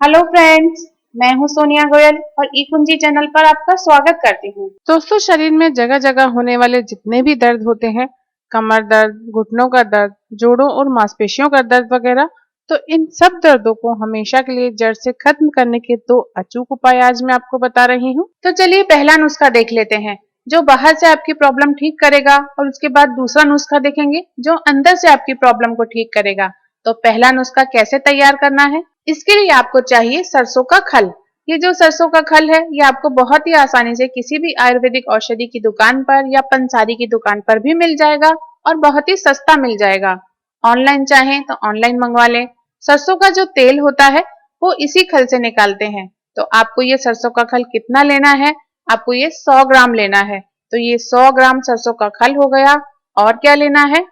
Hello friends, मैं हूं सोनिया गोयल और ई कुंजी चैनल पर आपका स्वागत करती हूं। दोस्तों, शरीर में जगह जगह होने वाले जितने भी दर्द होते हैं, कमर दर्द, घुटनों का दर्द, जोड़ों और मांसपेशियों का दर्द वगैरह, तो इन सब दर्दों को हमेशा के लिए जड़ से खत्म करने के दो अचूक उपाय आज मैं आपको बता रही हूँ। तो चलिए पहला नुस्खा देख लेते हैं जो बाहर से आपकी प्रॉब्लम ठीक करेगा, और उसके बाद दूसरा नुस्खा देखेंगे जो अंदर से आपकी प्रॉब्लम को ठीक करेगा। तो पहला नुस्खा कैसे तैयार करना है, इसके लिए आपको चाहिए सरसों का खल। ये जो सरसों का खल है, ये आपको बहुत ही आसानी से किसी भी आयुर्वेदिक औषधि की दुकान पर या पंसारी की दुकान पर भी मिल जाएगा और बहुत ही सस्ता मिल जाएगा। ऑनलाइन चाहें तो ऑनलाइन मंगवा लें। सरसों का जो तेल होता है वो इसी खल से निकालते हैं। तो आपको ये सरसों का खल कितना लेना है, आपको ये 100 ग्राम लेना है। तो ये 100 ग्राम सरसों का खल हो गया। और क्या लेना है,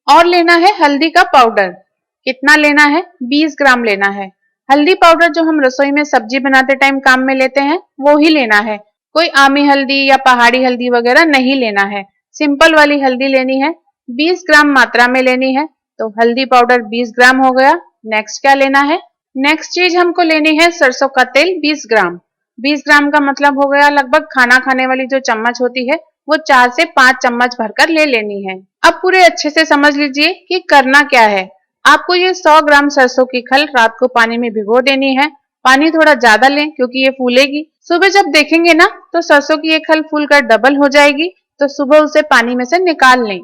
और लेना है हल्दी का पाउडर। कितना लेना है, 20 ग्राम लेना है। हल्दी पाउडर जो हम रसोई में सब्जी बनाते टाइम काम में लेते हैं वो ही लेना है। कोई आमी हल्दी या पहाड़ी हल्दी वगैरह नहीं लेना है, सिंपल वाली हल्दी लेनी है। 20 ग्राम मात्रा में लेनी है। तो हल्दी पाउडर 20 ग्राम हो गया। नेक्स्ट क्या लेना है, नेक्स्ट चीज हमको लेनी है सरसों का तेल 20 ग्राम। 20 ग्राम का मतलब हो गया लगभग खाना खाने वाली जो चम्मच होती है वो 4 से 5 चम्मच भरकर ले लेनी है। अब पूरे अच्छे से समझ लीजिए कि करना क्या है। आपको ये 100 ग्राम सरसों की खल रात को पानी में भिगो देनी है। पानी थोड़ा ज्यादा लें क्योंकि ये फूलेगी। सुबह जब देखेंगे ना तो सरसों की ये खल फूलकर डबल हो जाएगी। तो सुबह उसे पानी में से निकाल लें।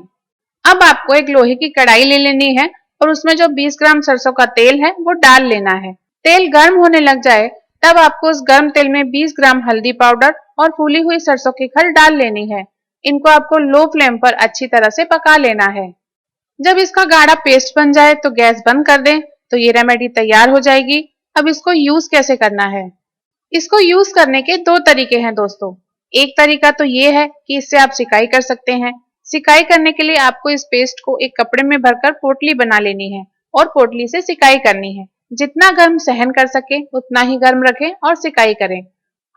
अब आपको एक लोहे की कढ़ाई ले लेनी है और उसमें जो 20 ग्राम सरसों का तेल है वो डाल लेना है। तेल गर्म होने लग जाए तब आपको उस गर्म तेल में 20 ग्राम हल्दी पाउडर और फूली हुई सरसों की खल डाल लेनी है। इनको आपको लो फ्लेम पर अच्छी तरह से पका लेना है। जब इसका गाढ़ा पेस्ट बन जाए तो गैस बंद कर दें। तो ये रेमेडी तैयार हो जाएगी। अब इसको यूज कैसे करना है, इसको यूज करने के दो तरीके हैं दोस्तों। एक तरीका तो ये है कि इससे आप सिकाई कर सकते हैं। सिकाई करने के लिए आपको इस पेस्ट को एक कपड़े में भरकर पोटली बना लेनी है और पोटली से सिकाई करनी है। जितना गर्म सहन कर सके उतना ही गर्म रखें और सिकाई करें।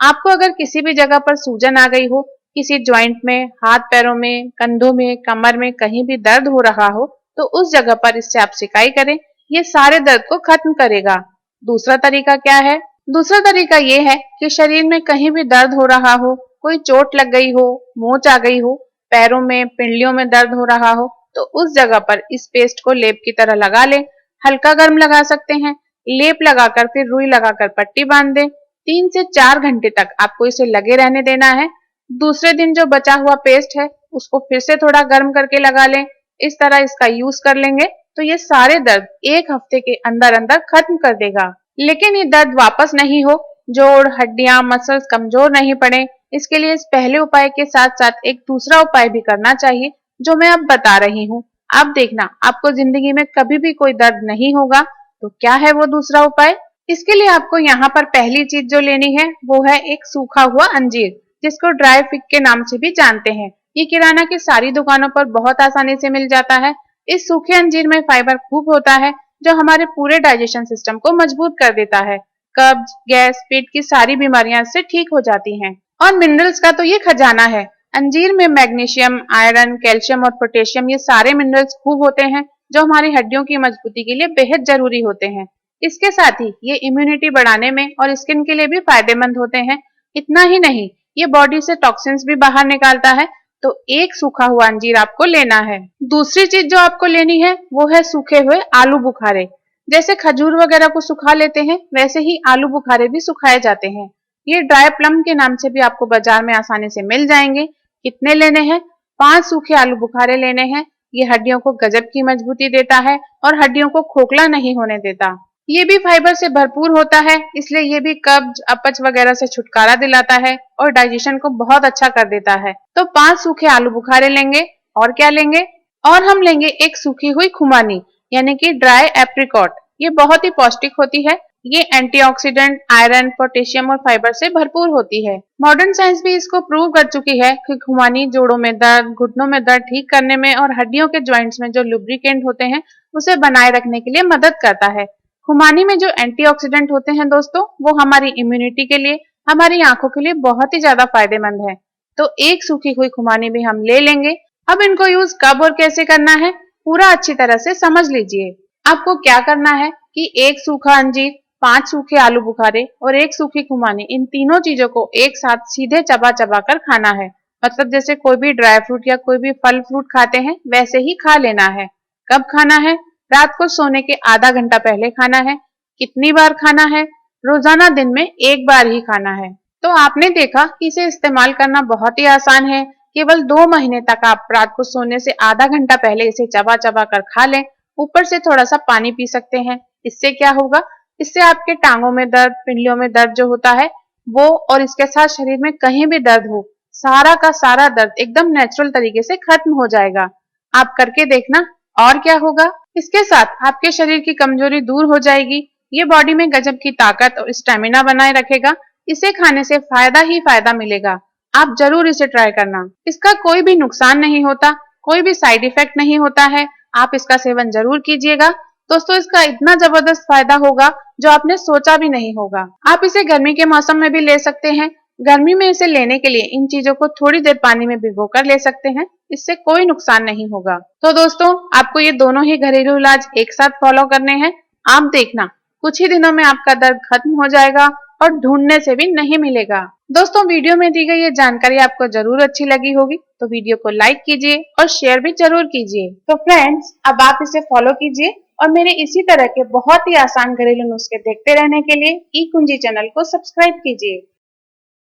आपको अगर किसी भी जगह पर सूजन आ गई हो, किसी ज्वाइंट में, हाथ पैरों में, कंधों में, कमर में कहीं भी दर्द हो रहा हो, तो उस जगह पर इससे आप सिकाई करें। ये सारे दर्द को खत्म करेगा। दूसरा तरीका क्या है, दूसरा तरीका ये है कि शरीर में कहीं भी दर्द हो रहा हो, कोई चोट लग गई हो, मोच आ गई हो, पैरों में, पिंडलियों में दर्द हो रहा हो, तो उस जगह पर इस पेस्ट को लेप की तरह लगा लें। हल्का गर्म लगा सकते हैं। लेप लगाकर फिर रुई लगाकर पट्टी बांध दें। 3 से 4 घंटे तक आपको इसे लगे रहने देना है। दूसरे दिन जो बचा हुआ पेस्ट है उसको फिर से थोड़ा गर्म करके लगा लें। इस तरह इसका यूज कर लेंगे तो ये सारे दर्द एक हफ्ते के अंदर अंदर खत्म कर देगा। लेकिन ये दर्द वापस नहीं हो, जोड़, हड्डियां, मसल्स कमजोर नहीं पड़े, इसके लिए इस पहले उपाय के साथ साथ एक दूसरा उपाय भी करना चाहिए जो मैं अब बता रही हूँ। आप देखना आपको जिंदगी में कभी भी कोई दर्द नहीं होगा। तो क्या है वो दूसरा उपाय, इसके लिए आपको यहाँ पर पहली चीज जो लेनी है वो है एक सूखा हुआ अंजीर, जिसको ड्राई फिग के नाम से भी जानते हैं। ये किराना की सारी दुकानों पर बहुत आसानी से मिल जाता है। इस सूखे अंजीर में फाइबर खूब होता है जो हमारे पूरे डाइजेशन सिस्टम को मजबूत कर देता है। कब्ज, गैस, पेट की सारी बीमारियां इससे ठीक हो जाती हैं। और मिनरल्स का तो ये खजाना है। अंजीर में मैग्नीशियम, आयरन, कैल्शियम और पोटेशियम, ये सारे मिनरल्स खूब होते हैं जो हमारी हड्डियों की मजबूती के लिए बेहद जरूरी होते हैं। इसके साथ ही ये इम्यूनिटी बढ़ाने में और स्किन के लिए भी फायदेमंद होते हैं। इतना ही नहीं, ये बॉडी से टॉक्सिन्स भी बाहर निकालता है। तो एक सूखा हुआ अंजीर आपको लेना है। दूसरी चीज जो आपको लेनी है वो है सूखे हुए आलू बुखारे। जैसे खजूर वगैरह को सुखा लेते हैं वैसे ही आलू बुखारे भी सुखाए जाते हैं। ये ड्राई प्लम के नाम से भी आपको बाजार में आसानी से मिल जाएंगे। कितने लेने हैं, 5 सूखे आलू बुखारे लेने हैं। ये हड्डियों को गजब की मजबूती देता है और हड्डियों को खोखला नहीं होने देता। ये भी फाइबर से भरपूर होता है, इसलिए ये भी कब्ज, अपच वगैरह से छुटकारा दिलाता है और डाइजेशन को बहुत अच्छा कर देता है। तो 5 सूखे आलू बुखारे लेंगे। और क्या लेंगे, और हम लेंगे एक सूखी हुई खुमानी यानी कि ड्राई एप्रिकॉट। ये बहुत ही पौष्टिक होती है। ये एंटीऑक्सीडेंट, आयरन, पोटेशियम और फाइबर से भरपूर होती है। मॉडर्न साइंस भी इसको प्रूव कर चुकी है कि खुमानी जोड़ों में दर्द, घुटनों में दर्द ठीक करने में और हड्डियों के जॉइंट्स में जो लुब्रिकेंट होते हैं उसे बनाए रखने के लिए मदद करता है। खुमानी में जो एंटीऑक्सीडेंट होते हैं दोस्तों, वो हमारी इम्यूनिटी के लिए, हमारी आंखों के लिए बहुत ही ज्यादा फायदेमंद है। तो एक सूखी हुई खुमानी भी हम ले लेंगे। अब इनको यूज कब और कैसे करना है पूरा अच्छी तरह से समझ लीजिए। आपको क्या करना है कि एक सूखा अंजीर 5 सूखे आलू बुखारे और 1 सूखी खुमानी, इन तीनों चीजों को एक साथ सीधे चबा चबा कर खाना है। मतलब जैसे कोई भी ड्राई फ्रूट या कोई भी फल फ्रूट खाते हैं वैसे ही खा लेना है। कब खाना है? रात को सोने के आधा घंटा पहले खाना है। कितनी बार खाना है? रोजाना दिन में 1 बार ही खाना है। तो आपने देखा कि इसे इस्तेमाल करना बहुत ही आसान है। केवल 2 महीने तक आप रात को सोने से आधा घंटा पहले इसे चबा चबा कर खा लें। ऊपर से थोड़ा सा पानी पी सकते हैं। इससे क्या होगा? इससे आपके टांगों में दर्द, पिंडलियों में दर्द जो होता है वो, और इसके साथ शरीर में कहीं भी दर्द हो, सारा का सारा दर्द एकदम नेचुरल तरीके से खत्म हो जाएगा। आप करके देखना। और क्या होगा? इसके साथ आपके शरीर की कमजोरी दूर हो जाएगी। ये बॉडी में गजब की ताकत और स्टेमिना बनाए रखेगा। इसे खाने से फायदा ही फायदा मिलेगा। आप जरूर इसे ट्राई करना। इसका कोई भी नुकसान नहीं होता, कोई भी साइड इफेक्ट नहीं होता है। आप इसका सेवन जरूर कीजिएगा। दोस्तों, इसका इतना जबरदस्त फायदा होगा जो आपने सोचा भी नहीं होगा। आप इसे गर्मी के मौसम में भी ले सकते हैं। गर्मी में इसे लेने के लिए इन चीजों को थोड़ी देर पानी में भिगोकर ले सकते हैं। इससे कोई नुकसान नहीं होगा। तो दोस्तों, आपको ये दोनों ही घरेलू इलाज एक साथ फॉलो करने हैं। आप देखना, कुछ ही दिनों में आपका दर्द खत्म हो जाएगा और ढूंढने से भी नहीं मिलेगा। दोस्तों, वीडियो में दी गई ये जानकारी आपको जरूर अच्छी लगी होगी, तो वीडियो को लाइक कीजिए और शेयर भी जरूर कीजिए। तो फ्रेंड्स, अब आप इसे फॉलो कीजिए और मेरे इसी तरह के बहुत ही आसान घरेलू नुस्खे देखते रहने के लिए ई कुंजी चैनल को सब्सक्राइब कीजिए।